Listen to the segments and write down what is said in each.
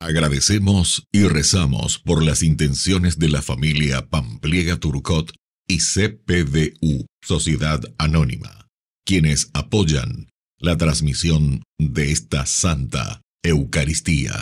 Agradecemos y rezamos por las intenciones de la familia Pampliega Turcot y CPDU, Sociedad Anónima, quienes apoyan la transmisión de esta Santa Eucaristía.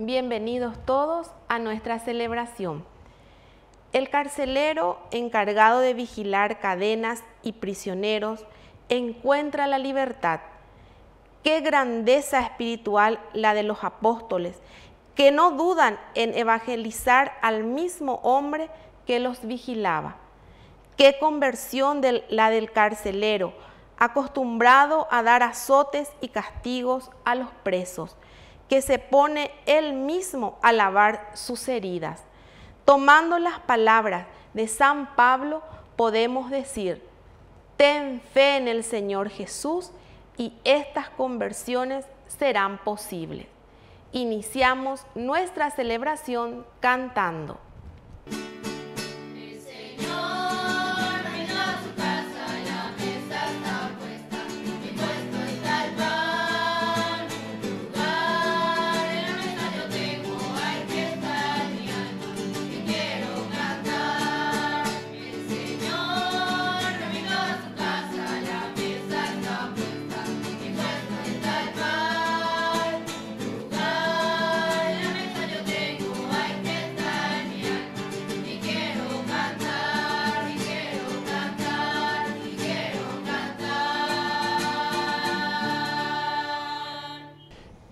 Bienvenidos todos a nuestra celebración. El carcelero encargado de vigilar cadenas y prisioneros encuentra la libertad. Qué grandeza espiritual la de los apóstoles, que no dudan en evangelizar al mismo hombre que los vigilaba. Qué conversión la del carcelero, acostumbrado a dar azotes y castigos a los presos, que se pone él mismo a lavar sus heridas. Tomando las palabras de San Pablo, podemos decir: ten fe en el Señor Jesús y estas conversiones serán posibles. Iniciamos nuestra celebración cantando.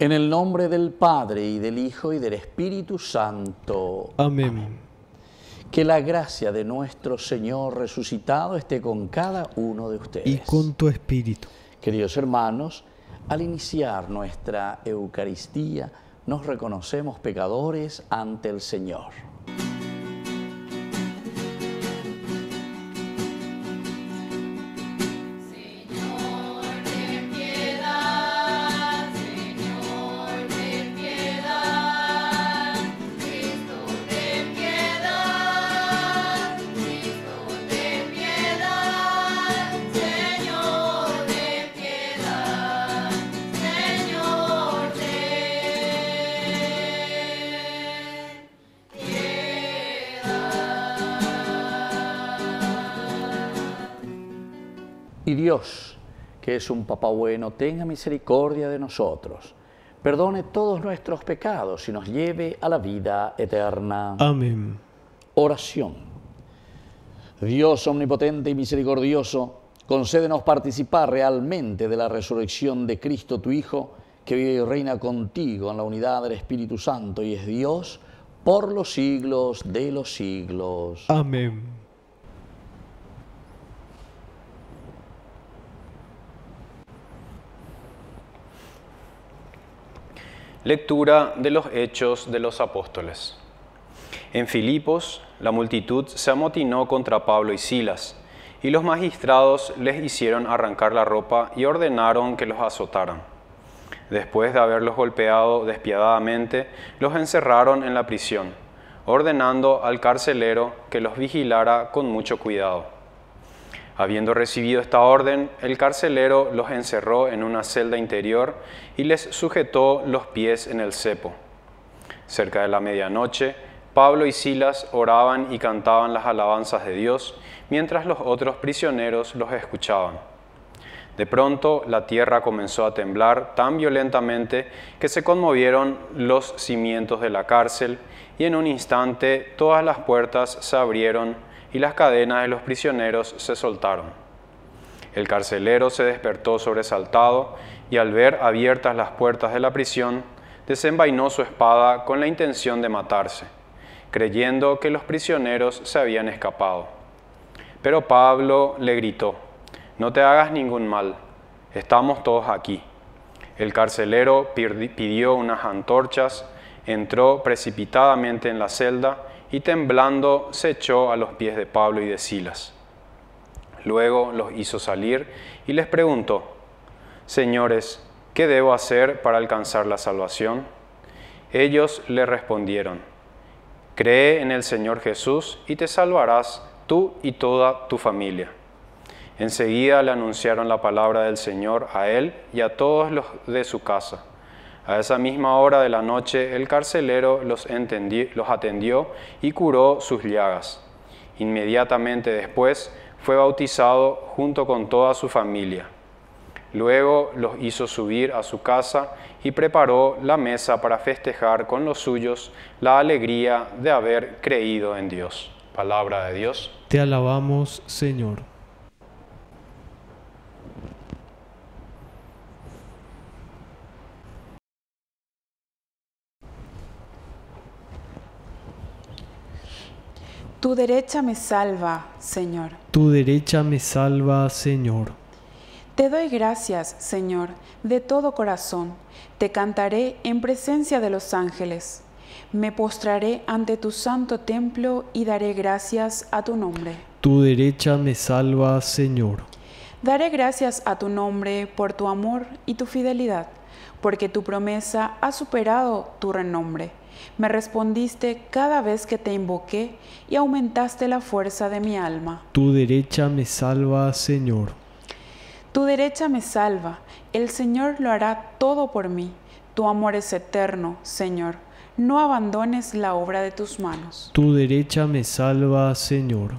En el nombre del Padre, y del Hijo, y del Espíritu Santo. Amén. Que la gracia de nuestro Señor resucitado esté con cada uno de ustedes. Y con tu espíritu. Queridos hermanos, al iniciar nuestra Eucaristía, nos reconocemos pecadores ante el Señor. Y Dios, que es un Papá bueno, tenga misericordia de nosotros, perdone todos nuestros pecados y nos lleve a la vida eterna. Amén. Oración. Dios omnipotente y misericordioso, concédenos participar realmente de la resurrección de Cristo, tu Hijo, que vive y reina contigo en la unidad del Espíritu Santo y es Dios por los siglos de los siglos. Amén. Lectura de los Hechos de los Apóstoles. En Filipos, la multitud se amotinó contra Pablo y Silas, y los magistrados les hicieron arrancar la ropa y ordenaron que los azotaran. Después de haberlos golpeado despiadadamente, los encerraron en la prisión, ordenando al carcelero que los vigilara con mucho cuidado. Habiendo recibido esta orden, el carcelero los encerró en una celda interior y les sujetó los pies en el cepo. Cerca de la medianoche, Pablo y Silas oraban y cantaban las alabanzas de Dios, mientras los otros prisioneros los escuchaban. De pronto, la tierra comenzó a temblar tan violentamente que se conmovieron los cimientos de la cárcel y en un instante todas las puertas se abrieron y las cadenas de los prisioneros se soltaron. El carcelero se despertó sobresaltado y al ver abiertas las puertas de la prisión, desenvainó su espada con la intención de matarse, creyendo que los prisioneros se habían escapado. Pero Pablo le gritó: «No te hagas ningún mal, estamos todos aquí». El carcelero pidió unas antorchas, entró precipitadamente en la celda y temblando se echó a los pies de Pablo y de Silas. Luego los hizo salir y les preguntó: Señores, ¿qué debo hacer para alcanzar la salvación? Ellos le respondieron: Cree en el Señor Jesús y te salvarás tú y toda tu familia. Enseguida le anunciaron la palabra del Señor a él y a todos los de su casa. A esa misma hora de la noche el carcelero los atendió y curó sus llagas. Inmediatamente después fue bautizado junto con toda su familia. Luego los hizo subir a su casa y preparó la mesa para festejar con los suyos la alegría de haber creído en Dios. Palabra de Dios. Te alabamos, Señor. Tu derecha me salva, Señor. Tu derecha me salva, Señor. Te doy gracias, Señor, de todo corazón. Te cantaré en presencia de los ángeles. Me postraré ante tu santo templo y daré gracias a tu nombre. Tu derecha me salva, Señor. Daré gracias a tu nombre por tu amor y tu fidelidad, porque tu promesa ha superado tu renombre. Me respondiste cada vez que te invoqué y aumentaste la fuerza de mi alma. Tu derecha me salva, Señor. Tu derecha me salva. El Señor lo hará todo por mí. Tu amor es eterno, Señor. No abandones la obra de tus manos. Tu derecha me salva, Señor.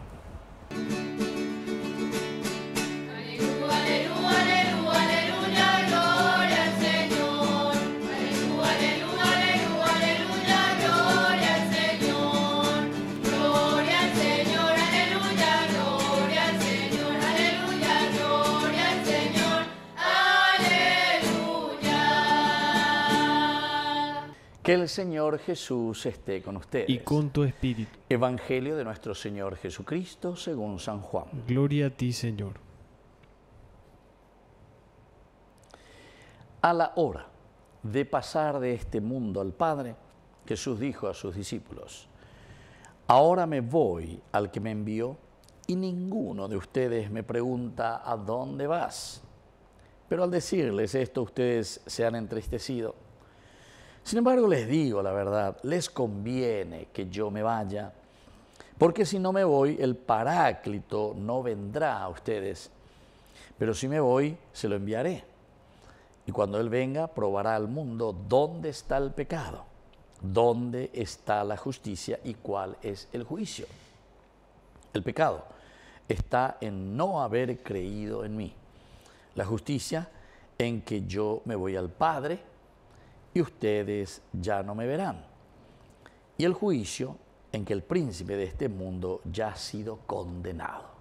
Que el Señor Jesús esté con ustedes. Y con tu espíritu. Evangelio de nuestro Señor Jesucristo según San Juan. Gloria a ti, Señor. A la hora de pasar de este mundo al Padre, Jesús dijo a sus discípulos: Ahora me voy al que me envió y ninguno de ustedes me pregunta ¿a dónde vas? Pero al decirles esto ustedes se han entristecido. Sin embargo, les digo la verdad, les conviene que yo me vaya, porque si no me voy, el Paráclito no vendrá a ustedes, pero si me voy, se lo enviaré. Y cuando Él venga, probará al mundo dónde está el pecado, dónde está la justicia y cuál es el juicio. El pecado está en no haber creído en mí. La justicia en que yo me voy al Padre y ustedes ya no me verán. Y el juicio en que el príncipe de este mundo ya ha sido condenado.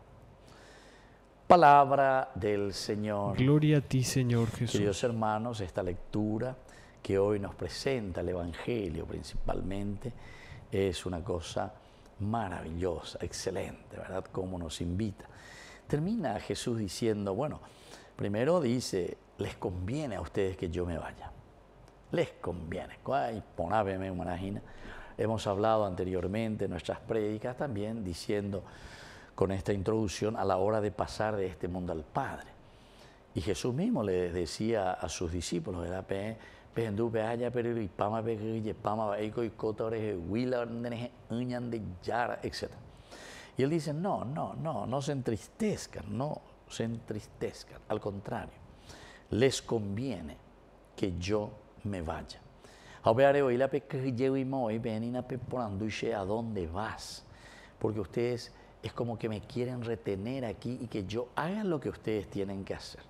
Palabra del Señor. Gloria a ti, Señor Jesús. Queridos hermanos, esta lectura que hoy nos presenta el Evangelio principalmente es una cosa maravillosa, excelente, ¿verdad? Cómo nos invita. Termina Jesús diciendo, bueno, primero dice, les conviene a ustedes que yo me vaya. Les conviene. Hemos hablado anteriormente en nuestras prédicas también diciendo con esta introducción a la hora de pasar de este mundo al Padre. Y Etc. Y Él dice, no se entristezcan, no se entristezcan. Al contrario, les conviene que yo me vaya. ¿A dónde vas? Porque ustedes es como que me quieren retener aquí y que yo haga lo que ustedes tienen que hacer.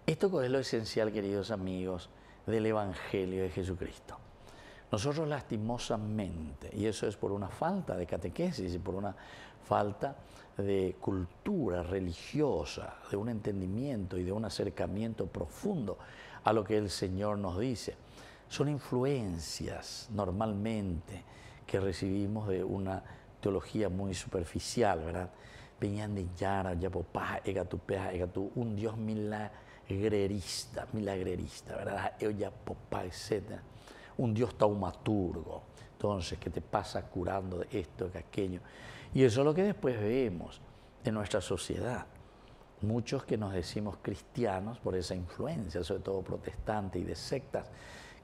Esto es lo esencial, queridos amigos, del Evangelio de Jesucristo. Nosotros lastimosamente, y eso es por una falta de catequesis y por una falta de cultura religiosa, de un entendimiento y de un acercamiento profundo a lo que el Señor nos dice. Son influencias normalmente que recibimos de una teología muy superficial, ¿verdad? Venían de Yara, Yapopá, Egatupea, Egatú, un Dios milagrerista, ¿verdad? Yapopá, etc. un Dios taumaturgo, entonces que te pasa curando de esto, de aquello. Y eso es lo que después vemos en nuestra sociedad. Muchos que nos decimos cristianos por esa influencia, sobre todo protestante y de sectas,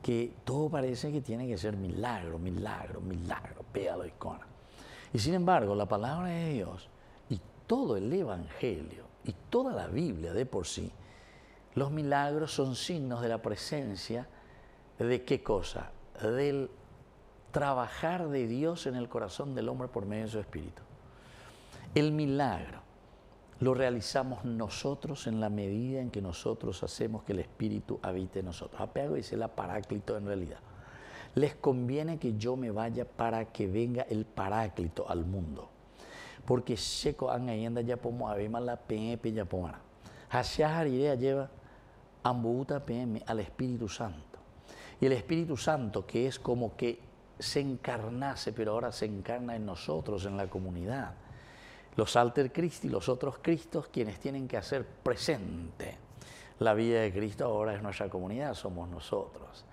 que todo parece que tiene que ser milagro, milagro, milagro, péalo y cona. Y sin embargo, la palabra de Dios y todo el Evangelio y toda la Biblia de por sí, los milagros son signos de la presencia de ¿qué cosa? Del trabajar de Dios en el corazón del hombre por medio de su Espíritu. El milagro lo realizamos nosotros en la medida en que nosotros hacemos que el Espíritu habite en nosotros. Apego dice la Paráclito en realidad. Les conviene que yo me vaya para que venga el Paráclito al mundo. Porque checo han ayenda ya pomo abema la pepe ya pomara. Hacia hariré lleva ambuta pm al Espíritu Santo. Y el Espíritu Santo, que es como que se encarnase, pero ahora se encarna en nosotros, en la comunidad. Los alter Christi, los otros Cristos, quienes tienen que hacer presente la vida de Cristo ahora es nuestra comunidad, somos nosotros.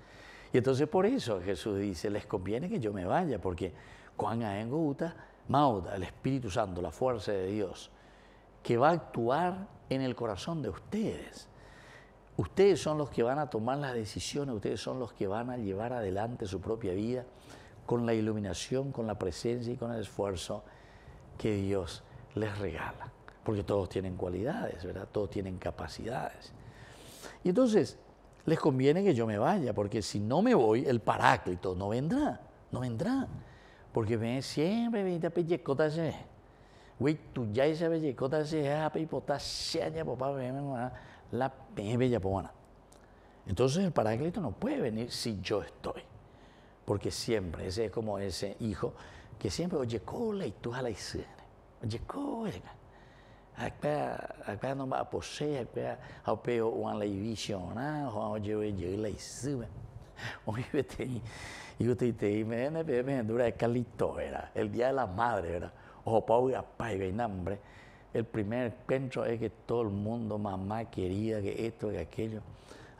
Y entonces por eso Jesús dice, les conviene que yo me vaya, porque cuando vengo uta, mauda, el Espíritu Santo, la fuerza de Dios, que va a actuar en el corazón de ustedes. Ustedes son los que van a tomar las decisiones, ustedes son los que van a llevar adelante su propia vida con la iluminación, con la presencia y con el esfuerzo que Dios les regala. Porque todos tienen cualidades, ¿verdad? Todos tienen capacidades. Y entonces, les conviene que yo me vaya, porque si no me voy, el Paráclito no vendrá, no vendrá. Porque ven siempre, ven a pellejota se. Güey, tú ya esa pellejota se, a pellejota se, ya papá, ven la bella pomana. Entonces el Paráclito no puede venir si yo estoy. Porque siempre, ese es como ese hijo que siempre, oye, cola y tú a la escena. Oye, cola. Acá no va a poseer, acá a peo una la visión, oye, la escena. Oye, y usted te me dura de calito, ¿verdad? El Día de la Madre, ¿verdad? Ojo, Pau y Apaiga y hambre. El primer encuentro es que todo el mundo, mamá querida, que esto, que aquello.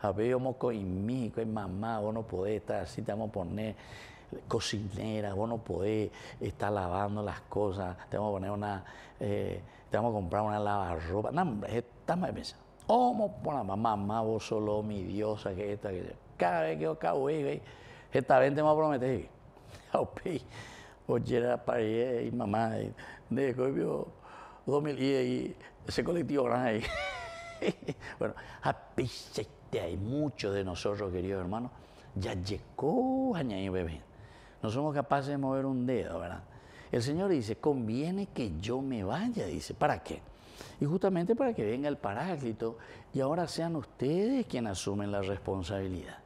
A ver, yo moco y mí, que mamá, vos no podés estar así, te vamos a poner cocinera, vos no podés estar lavando las cosas, te vamos a poner te vamos a comprar una lavarropa. No, hombre, estamos de mesa. ¿Cómo por la mamá, vos solo mi diosa, que esta, que cada vez que yo acabo, esta vez te vamos a prometer. Oye, para y mamá, de que 2000 y ese colectivo grande ahí. Bueno, hay muchos de nosotros, queridos hermanos, ya llegó añadir bebé. No somos capaces de mover un dedo, ¿verdad? El Señor dice, conviene que yo me vaya, dice, ¿para qué? Y justamente para que venga el Paráclito y ahora sean ustedes quienes asumen la responsabilidad.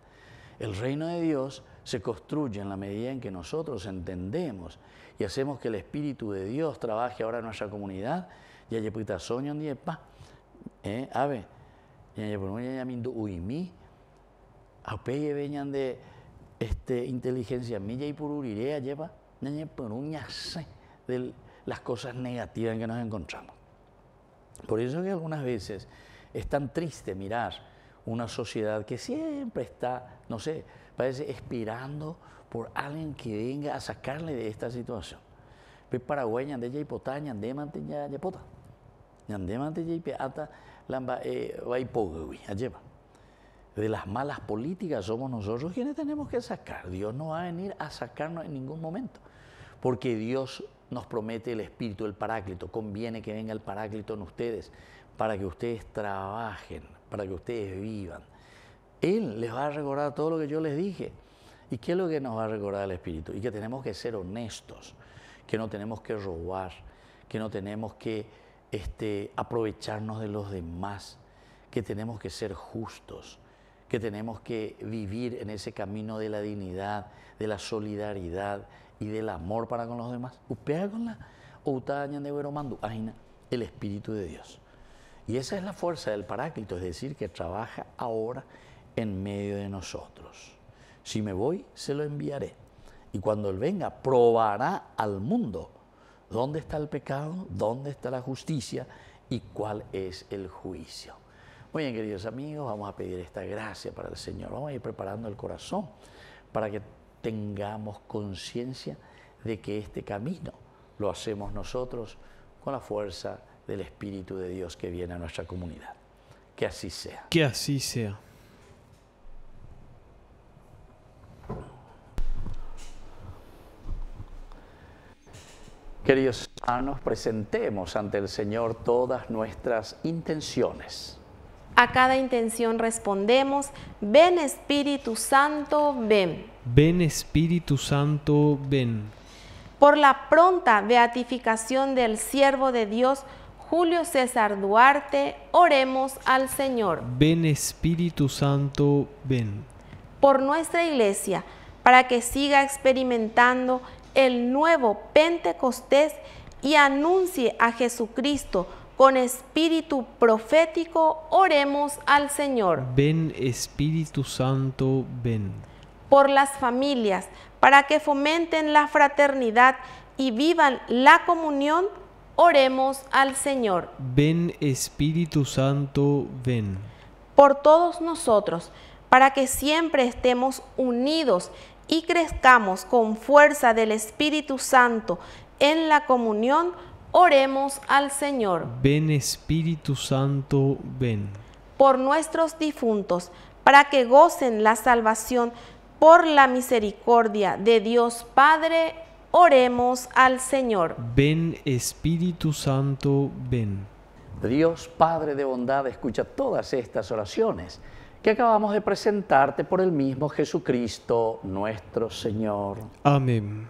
El reino de Dios se construye en la medida en que nosotros entendemos y hacemos que el Espíritu de Dios trabaje ahora en nuestra comunidad. Ya llepuita soño un día, ave, ya por ya mindu uimi, apeye veñan de inteligencia milla y por urirea lleva, ya por uñase de las cosas negativas en que nos encontramos. Por eso que algunas veces es tan triste mirar una sociedad que siempre está, no sé, parece esperando por alguien que venga a sacarle de esta situación. Pe Paraguay ñande ya hipotaña, ñande mante ya pota. Ñande mante ya peata lamba vaipogawi, alleva. De las malas políticas somos nosotros quienes tenemos que sacar. Dios no va a venir a sacarnos en ningún momento. Porque Dios nos promete el Espíritu, el Paráclito. Conviene que venga el Paráclito en ustedes para que ustedes trabajen, para que ustedes vivan. Él les va a recordar todo lo que yo les dije. ¿Y qué es lo que nos va a recordar el Espíritu? Y que tenemos que ser honestos, que no tenemos que robar, que no tenemos que aprovecharnos de los demás, que tenemos que ser justos, que tenemos que vivir en ese camino de la dignidad, de la solidaridad y del amor para con los demás. Upea con la outaña de Veromandu, el Espíritu de Dios. Y esa es la fuerza del Paráclito, es decir, que trabaja ahora en medio de nosotros. Si me voy, se lo enviaré. Y cuando Él venga, probará al mundo dónde está el pecado, dónde está la justicia y cuál es el juicio. Muy bien, queridos amigos, vamos a pedir esta gracia para el Señor. Vamos a ir preparando el corazón para que tengamos conciencia de que este camino lo hacemos nosotros con la fuerza del Espíritu de Dios que viene a nuestra comunidad. Que así sea. Que así sea. Queridos hermanos, presentemos ante el Señor todas nuestras intenciones. A cada intención respondemos: ven Espíritu Santo, ven. Ven Espíritu Santo, ven. Por la pronta beatificación del siervo de Dios, Julio César Duarte, oremos al Señor. Ven Espíritu Santo, ven. Por nuestra Iglesia, para que siga experimentando el nuevo Pentecostés y anuncie a Jesucristo con espíritu profético, oremos al Señor. Ven Espíritu Santo, ven. Por las familias, para que fomenten la fraternidad y vivan la comunión, oremos al Señor. Ven Espíritu Santo, ven. Por todos nosotros, para que siempre estemos unidos y crezcamos con fuerza del Espíritu Santo en la comunión, oremos al Señor. Ven Espíritu Santo, ven. Por nuestros difuntos, para que gocen la salvación por la misericordia de Dios Padre, oremos al Señor. Ven Espíritu Santo, ven. Dios Padre de bondad, escucha todas estas oraciones que acabamos de presentarte por el mismo Jesucristo nuestro Señor. Amén.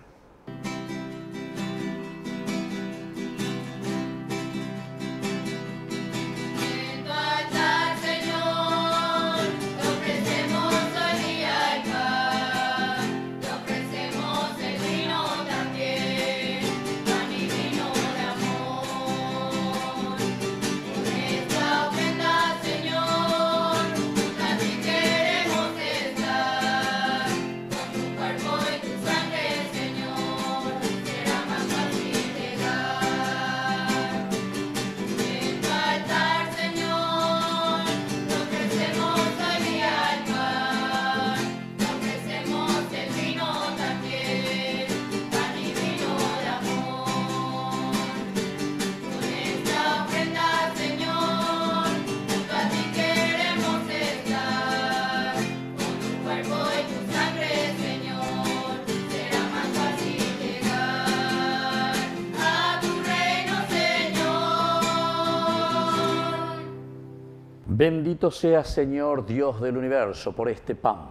Bendito sea, Señor, Dios del universo, por este pan,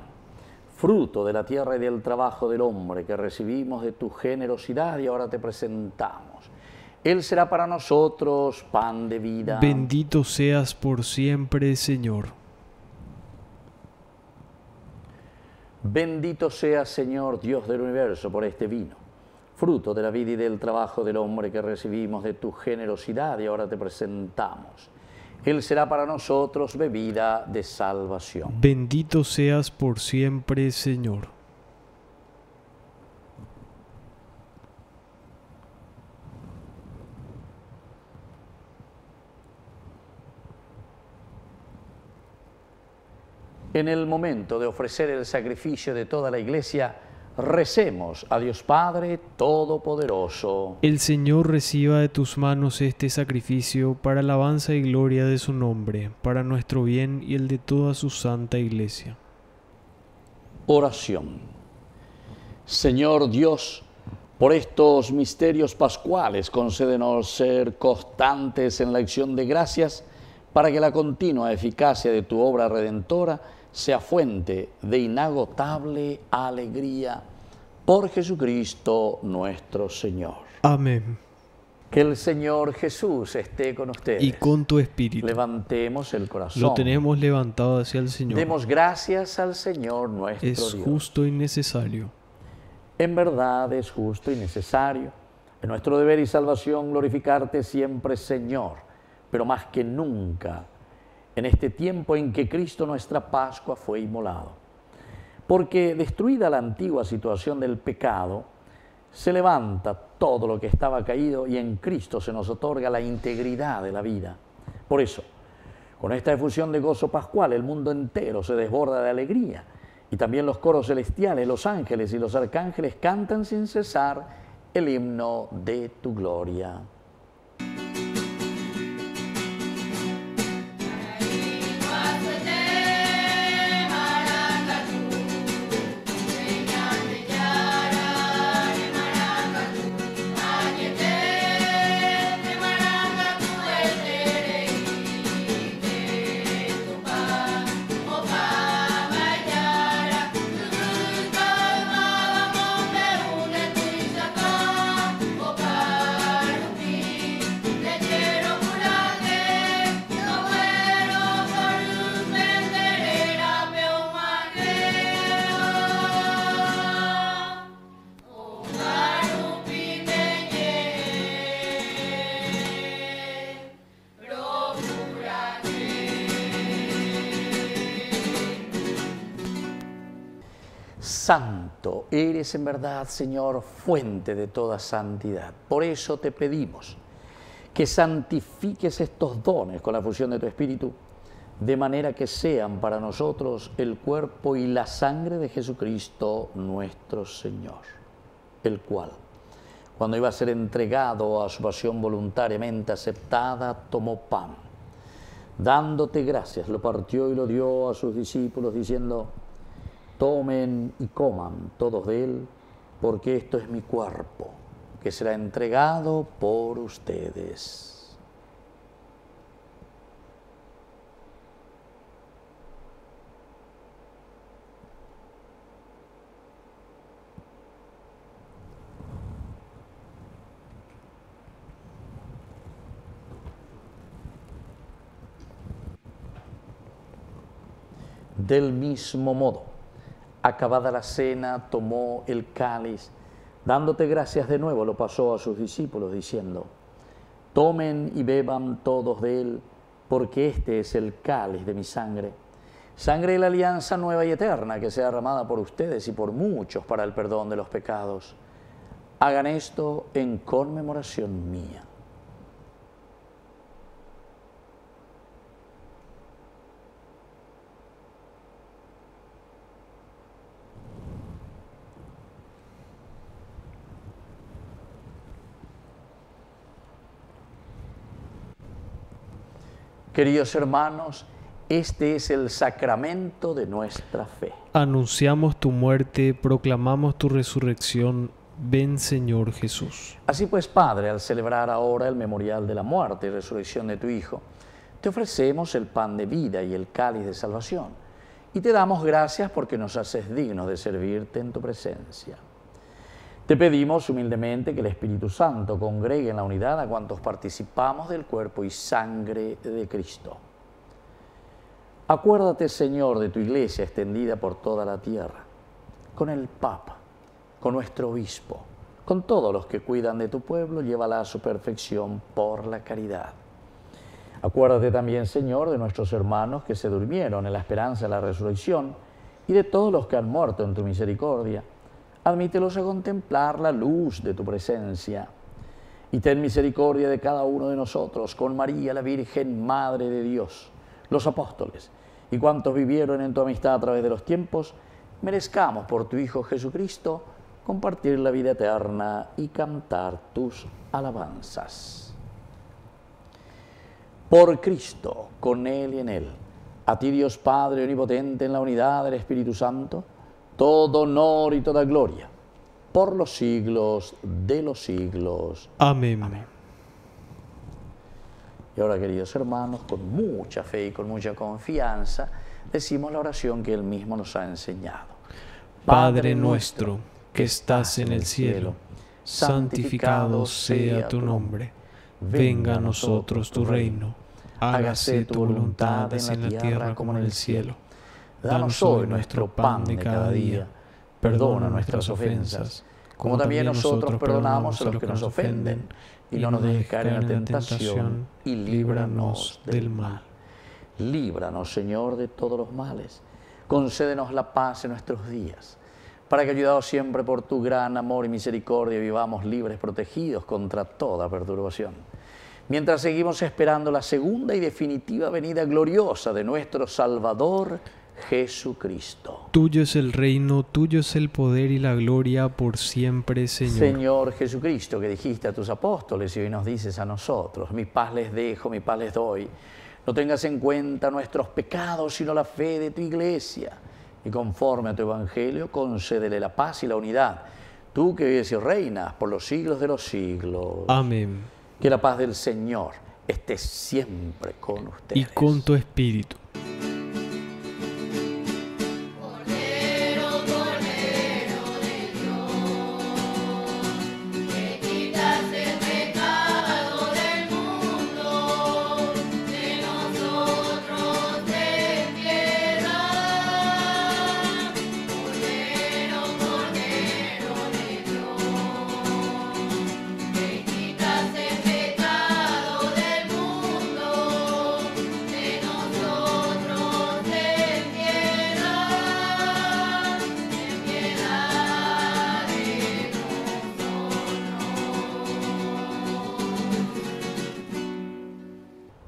fruto de la tierra y del trabajo del hombre que recibimos de tu generosidad y ahora te presentamos. Él será para nosotros pan de vida. Bendito seas por siempre, Señor. Bendito sea, Señor, Dios del universo, por este vino, fruto de la vida y del trabajo del hombre que recibimos de tu generosidad y ahora te presentamos. Él será para nosotros bebida de salvación. Bendito seas por siempre, Señor. En el momento de ofrecer el sacrificio de toda la Iglesia, recemos a Dios Padre Todopoderoso. El Señor reciba de tus manos este sacrificio para alabanza y gloria de su nombre, para nuestro bien y el de toda su santa Iglesia. Oración. Señor Dios, por estos misterios pascuales, concédenos ser constantes en la acción de gracias, para que la continua eficacia de tu obra redentora sea fuente de inagotable alegría. Por Jesucristo nuestro Señor. Amén. Que el Señor Jesús esté con ustedes. Y con tu espíritu. Levantemos el corazón. Lo tenemos levantado hacia el Señor. Demos gracias al Señor nuestro Dios. Es justo y necesario. En verdad es justo y necesario. Es nuestro deber y salvación glorificarte siempre, Señor, pero más que nunca en este tiempo en que Cristo nuestra Pascua fue inmolado. Porque destruida la antigua situación del pecado, se levanta todo lo que estaba caído y en Cristo se nos otorga la integridad de la vida. Por eso, con esta efusión de gozo pascual, el mundo entero se desborda de alegría Y también los coros celestiales, los ángeles y los arcángeles cantan sin cesar el himno de tu gloria. Santo eres en verdad, Señor, fuente de toda santidad. Por eso te pedimos que santifiques estos dones con la fusión de tu Espíritu, de manera que sean para nosotros el cuerpo y la sangre de Jesucristo nuestro Señor, el cual, cuando iba a ser entregado a su pasión voluntariamente aceptada, tomó pan. Dándote gracias, lo partió y lo dio a sus discípulos, diciendo: tomen y coman todos de él, porque esto es mi cuerpo, que será entregado por ustedes. Del mismo modo, acabada la cena, tomó el cáliz, dándote gracias de nuevo, lo pasó a sus discípulos, diciendo: tomen y beban todos de él, porque este es el cáliz de mi sangre, sangre de la alianza nueva y eterna, que sea derramada por ustedes y por muchos para el perdón de los pecados. Hagan esto en conmemoración mía. Queridos hermanos, este es el sacramento de nuestra fe. Anunciamos tu muerte, proclamamos tu resurrección. Ven, Señor Jesús. Así pues, Padre, al celebrar ahora el memorial de la muerte y resurrección de tu Hijo, te ofrecemos el pan de vida y el cáliz de salvación, y te damos gracias porque nos haces dignos de servirte en tu presencia. Te pedimos humildemente que el Espíritu Santo congregue en la unidad a cuantos participamos del cuerpo y sangre de Cristo. Acuérdate, Señor, de tu Iglesia extendida por toda la tierra, con el Papa, con nuestro Obispo, con todos los que cuidan de tu pueblo, llévala a su perfección por la caridad. Acuérdate también, Señor, de nuestros hermanos que se durmieron en la esperanza de la resurrección y de todos los que han muerto en tu misericordia. Admítelos a contemplar la luz de tu presencia. Y ten misericordia de cada uno de nosotros, con María, la Virgen, Madre de Dios, los apóstoles, y cuantos vivieron en tu amistad a través de los tiempos, merezcamos por tu Hijo Jesucristo compartir la vida eterna y cantar tus alabanzas. Por Cristo, con Él y en Él, a ti Dios Padre omnipotente en la unidad del Espíritu Santo, todo honor y toda gloria, por los siglos de los siglos. Amén. Amén. Y ahora, queridos hermanos, con mucha fe y con mucha confianza, decimos la oración que Él mismo nos ha enseñado. Padre nuestro, que estás en el cielo, santificado sea tu nombre. Venga a nosotros tu reino. Hágase tu voluntad en la tierra como en el cielo. Danos hoy nuestro pan de cada día. Perdona nuestras ofensas, como también nosotros perdonamos a los que nos ofenden. Y no nos dejes caer en la tentación, y líbranos del mal. Líbranos, Señor, de todos los males. Concédenos la paz en nuestros días, para que, ayudados siempre por tu gran amor y misericordia, vivamos libres, protegidos contra toda perturbación. Mientras seguimos esperando la segunda y definitiva venida gloriosa de nuestro Salvador, Jesucristo. Tuyo es el reino, tuyo es el poder y la gloria por siempre, Señor. Señor Jesucristo, que dijiste a tus apóstoles y hoy nos dices a nosotros, mi paz les dejo, mi paz les doy. No tengas en cuenta nuestros pecados, sino la fe de tu iglesia. Y conforme a tu evangelio, concédele la paz y la unidad. Tú que vives y reinas por los siglos de los siglos. Amén. Que la paz del Señor esté siempre con ustedes. Y con tu espíritu.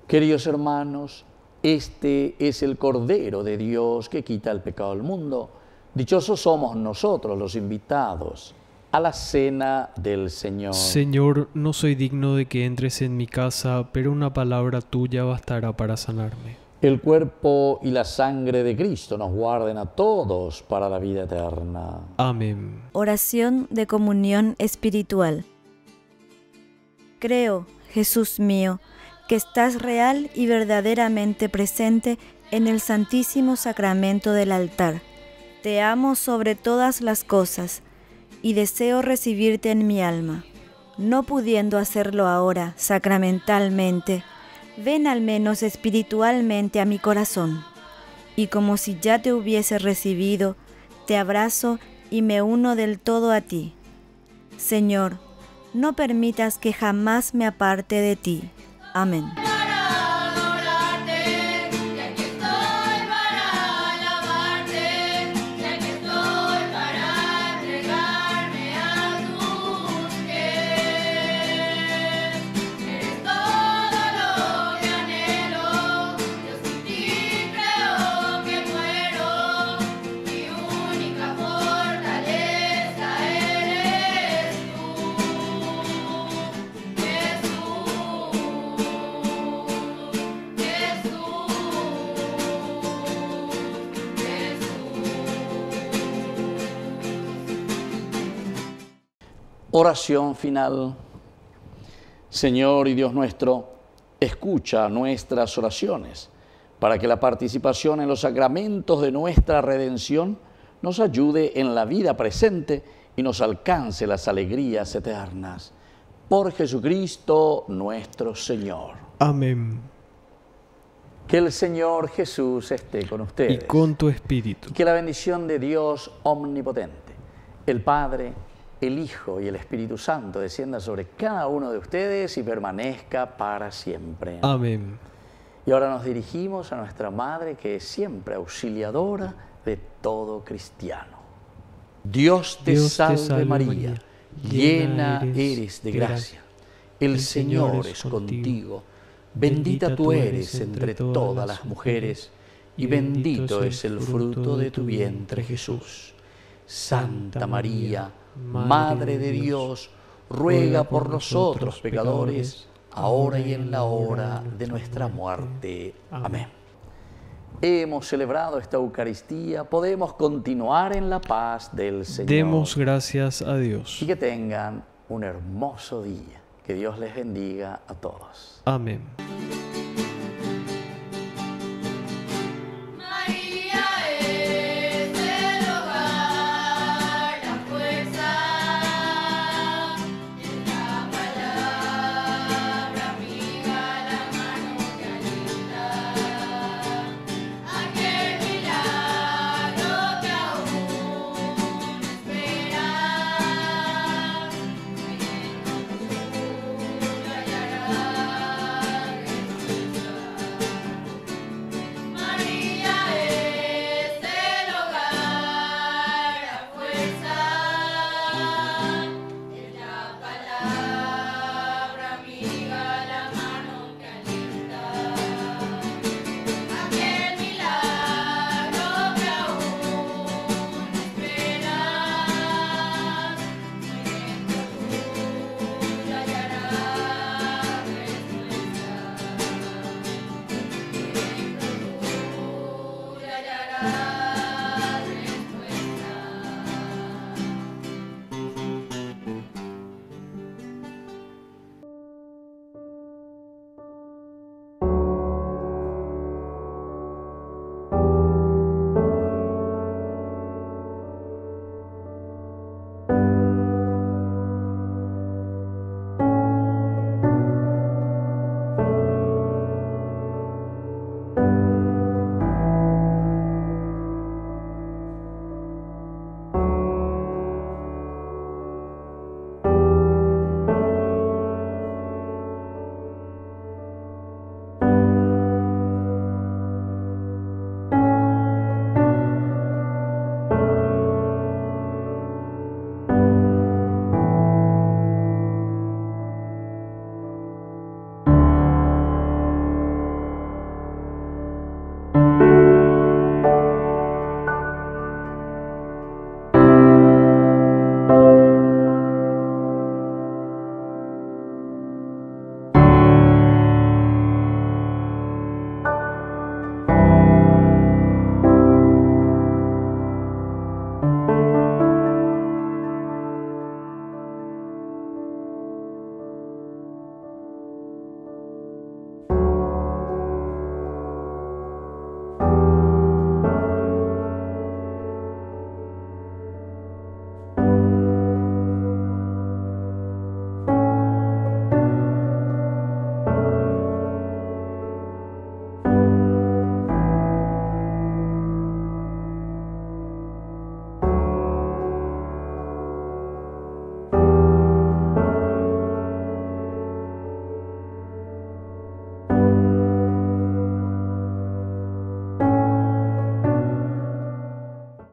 Queridos hermanos, este es el Cordero de Dios que quita el pecado del mundo. Dichosos somos nosotros los invitados a la cena del Señor. Señor, no soy digno de que entres en mi casa, pero una palabra tuya bastará para sanarme. El cuerpo y la sangre de Cristo nos guarden a todos para la vida eterna. Amén. Oración de comunión espiritual. Creo, Jesús mío, que estás real y verdaderamente presente en el Santísimo Sacramento del altar. Te amo sobre todas las cosas y deseo recibirte en mi alma. No pudiendo hacerlo ahora sacramentalmente, ven al menos espiritualmente a mi corazón. Y como si ya te hubiese recibido, te abrazo y me uno del todo a ti. Señor, no permitas que jamás me aparte de ti. Amén. Oración final. Señor y Dios nuestro, escucha nuestras oraciones para que la participación en los sacramentos de nuestra redención nos ayude en la vida presente y nos alcance las alegrías eternas. Por Jesucristo nuestro Señor. Amén. Que el Señor Jesús esté con ustedes. Y con tu espíritu. Y que la bendición de Dios omnipotente, el Padre, el Hijo y el Espíritu Santo descienda sobre cada uno de ustedes y permanezca para siempre. Amén. Y ahora nos dirigimos a nuestra Madre, que es siempre auxiliadora de todo cristiano. Dios te salve María, llena eres de gracia. El Señor es contigo. Bendita tú eres entre todas las mujeres, y bendito es el fruto de tu vientre, Jesús. Santa María, Madre de Dios, ruega por nosotros pecadores, ahora y en la hora de nuestra muerte. Amén. Hemos celebrado esta Eucaristía, podemos continuar en la paz del Señor. Demos gracias a Dios. Y que tengan un hermoso día. Que Dios les bendiga a todos. Amén.